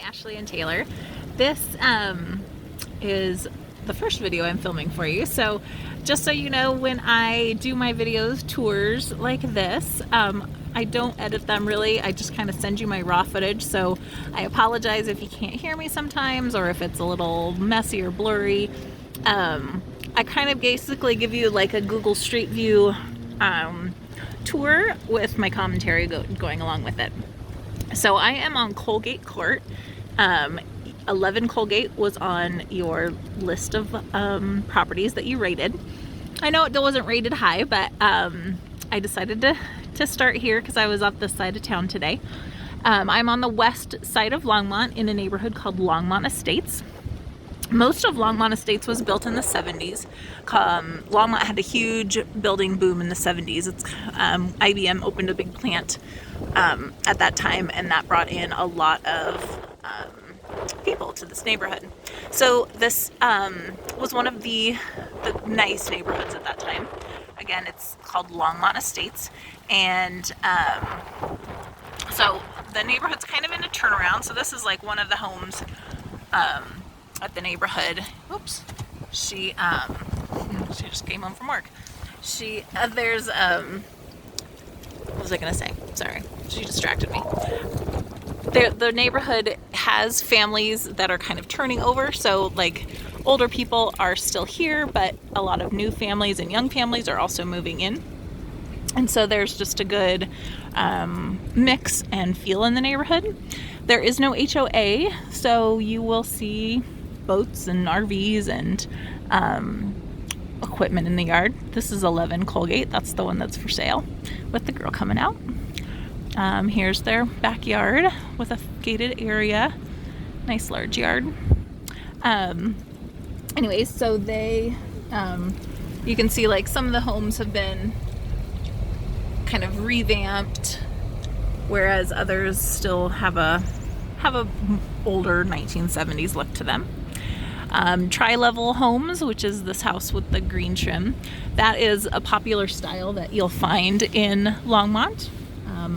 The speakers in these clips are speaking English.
Ashley and Taylor. This is the first video I'm filming for you. So just so you know, when I do my videos tours like this, I don't edit them really. I just kind of send you my raw footage. So I apologize if you can't hear me sometimes or if it's a little messy or blurry. I kind of basically give you like a Google Street View tour with my commentary going along with it. So I am on Colgate Court. 11 Colgate was on your list of properties that you rated. I know it wasn't rated high, but I decided to start here because I was off this side of town today. I'm on the west side of Longmont in a neighborhood called Longmont Estates. Most of Longmont Estates was built in the 70s. Longmont had a huge building boom in the 70s. IBM opened a big plant at that time, and that brought in a lot of people to this neighborhood. So this was one of the nice neighborhoods at that time. Again, it's called Longmont Estates, and so the neighborhood's kind of in a turnaround. So this is like one of the homes at the neighborhood. Oops, she just came home from work. There's what was I gonna say? Sorry, she distracted me. The neighborhood has families that are kind of turning over, so like older people are still here, but a lot of new families and young families are also moving in. And so there's just a good mix and feel in the neighborhood. There is no HOA, so you will see boats and RVs and equipment in the yard. This is 11 Colgate. That's the one that's for sale with the girl coming out. Here's their backyard with a gated area. Nice large yard. Anyways, so they, you can see like some of the homes have been kind of revamped, whereas others still have a older 1970s look to them. Tri-level homes, which is this house with the green trim, that is a popular style that you'll find in Longmont.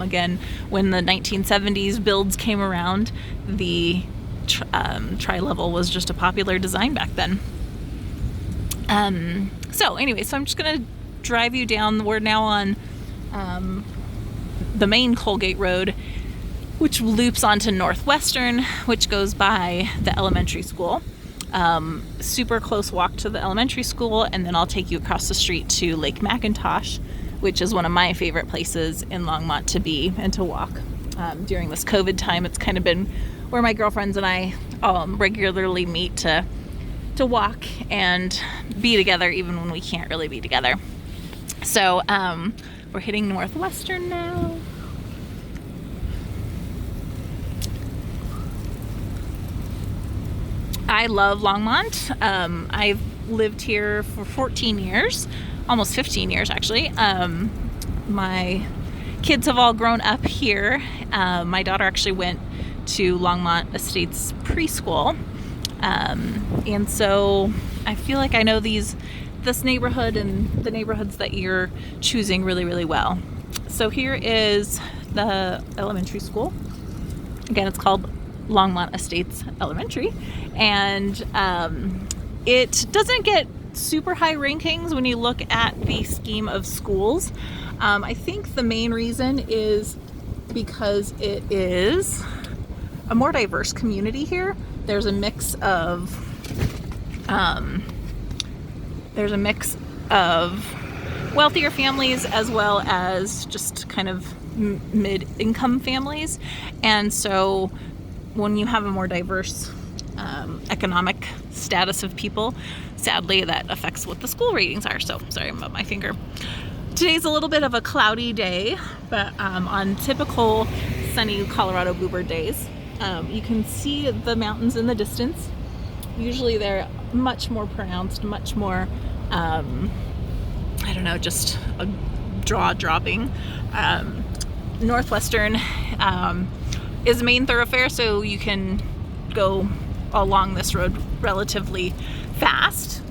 Again, when the 1970s builds came around, the tri-level was just a popular design back then. So anyway, so I'm just gonna drive you down. We're now on the main Colgate Road, which loops onto Northwestern, which goes by the elementary school. Super close walk to the elementary school, and then I'll take you across the street to Lake McIntosh, which is one of my favorite places in Longmont to be and to walk. During this COVID time, it's kind of been where my girlfriends and I regularly meet to walk and be together even when we can't really be together. So we're hitting Northwestern now. I love Longmont. I've lived here for 14 years, almost 15 years actually. My kids have all grown up here. My daughter actually went to Longmont Estates preschool. And so I feel like I know this neighborhood and the neighborhoods that you're choosing really, really well. So here is the elementary school. Again, it's called Longmont Estates Elementary, and it doesn't get super high rankings when you look at the scheme of schools. I think the main reason is because it is a more diverse community here. There's a mix of wealthier families as well as just kind of mid-income families, and so when you have a more diverse economic status of people, sadly that affects what the school ratings are. So sorry about my finger. Today's a little bit of a cloudy day, but on typical sunny Colorado bluebird days, you can see the mountains in the distance. Usually they're much more pronounced, much more, I don't know, just a jaw-dropping. Northwestern is a main thoroughfare, so you can go along this road relatively fast.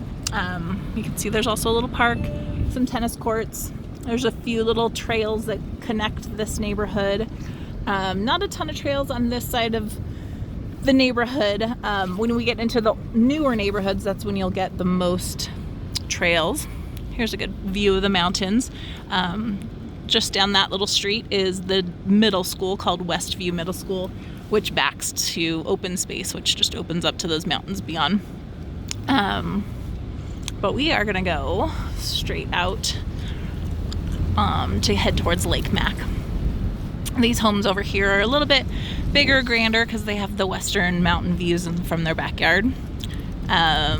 You can see there's also a little park, some tennis courts. There's a few little trails that connect this neighborhood. Not a ton of trails on this side of the neighborhood. When we get into the newer neighborhoods, that's when you'll get the most trails. Here's a good view of the mountains. Just down that little street is the middle school called Westview Middle School, which backs to open space, which just opens up to those mountains beyond. But we are gonna go straight out to head towards Lake Mac. These homes over here are a little bit bigger, grander, because they have the western mountain views from their backyard. So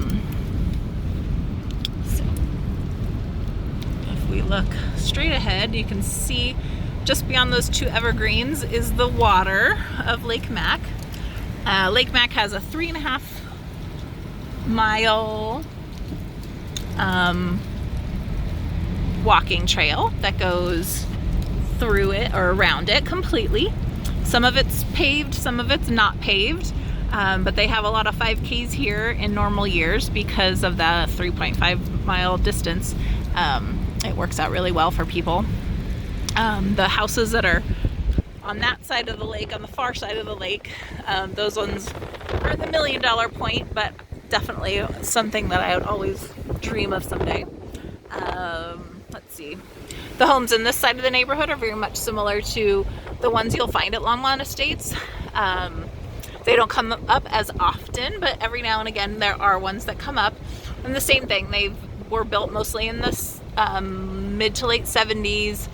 if we look straight ahead, you can see just beyond those two evergreens is the water of Lake Mac. Lake Mac has a 3.5 mile walking trail that goes through it or around it completely. Some of it's paved, some of it's not paved, but they have a lot of 5Ks here in normal years because of the 3.5 mile distance. It works out really well for people. The houses that are on that side of the lake, on the far side of the lake, those ones are the $1 million point, but definitely something that I would always dream of someday. Let's see. The homes in this side of the neighborhood are very much similar to the ones you'll find at Longmont Estates. They don't come up as often, but every now and again there are ones that come up. And the same thing, they were built mostly in this mid to late 70s,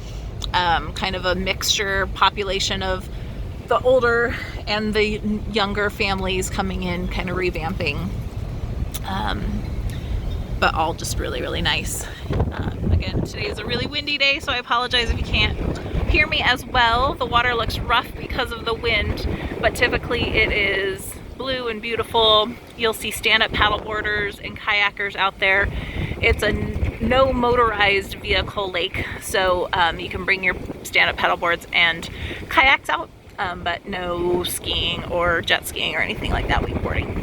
kind of a mixture population of the older and the younger families coming in, kind of revamping. But all just really, really nice. Again, today is a really windy day, so I apologize if you can't hear me as well. The water looks rough because of the wind, but typically it is blue and beautiful. You'll see stand-up paddleboarders and kayakers out there. It's a no motorized vehicle lake, so you can bring your stand-up paddleboards and kayaks out, but no skiing or jet skiing or anything like that, wakeboarding.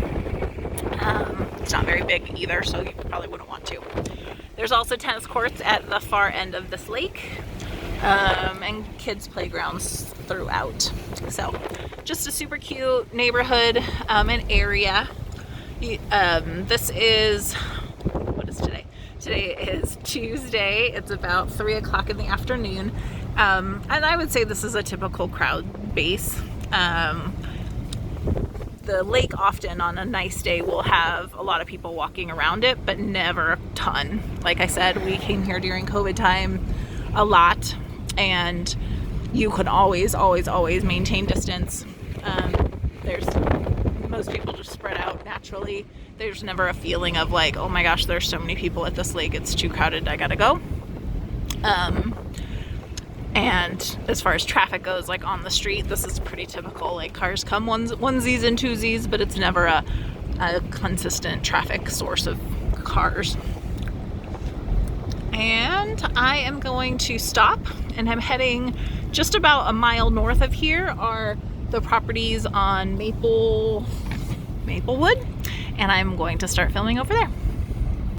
It's not very big either, so you probably wouldn't want to. There's also tennis courts at the far end of this lake, and kids' playgrounds throughout. So just a super cute neighborhood and area. This is, what is today? Today is Tuesday. It's about 3 o'clock in the afternoon. And I would say this is a typical crowd base. The lake often on a nice day will have a lot of people walking around it, but never a ton. Like I said, we came here during COVID time a lot, and you could always maintain distance. Most people just spread out naturally. There's never a feeling of like, oh my gosh, there's so many people at this lake, it's too crowded, I gotta go. And as far as traffic goes, like on the street, this is pretty typical. Like cars come onesies and twosies, but it's never a consistent traffic source of cars. And I am going to stop, and I'm heading just about a mile north of here are the properties on Maplewood, and I'm going to start filming over there.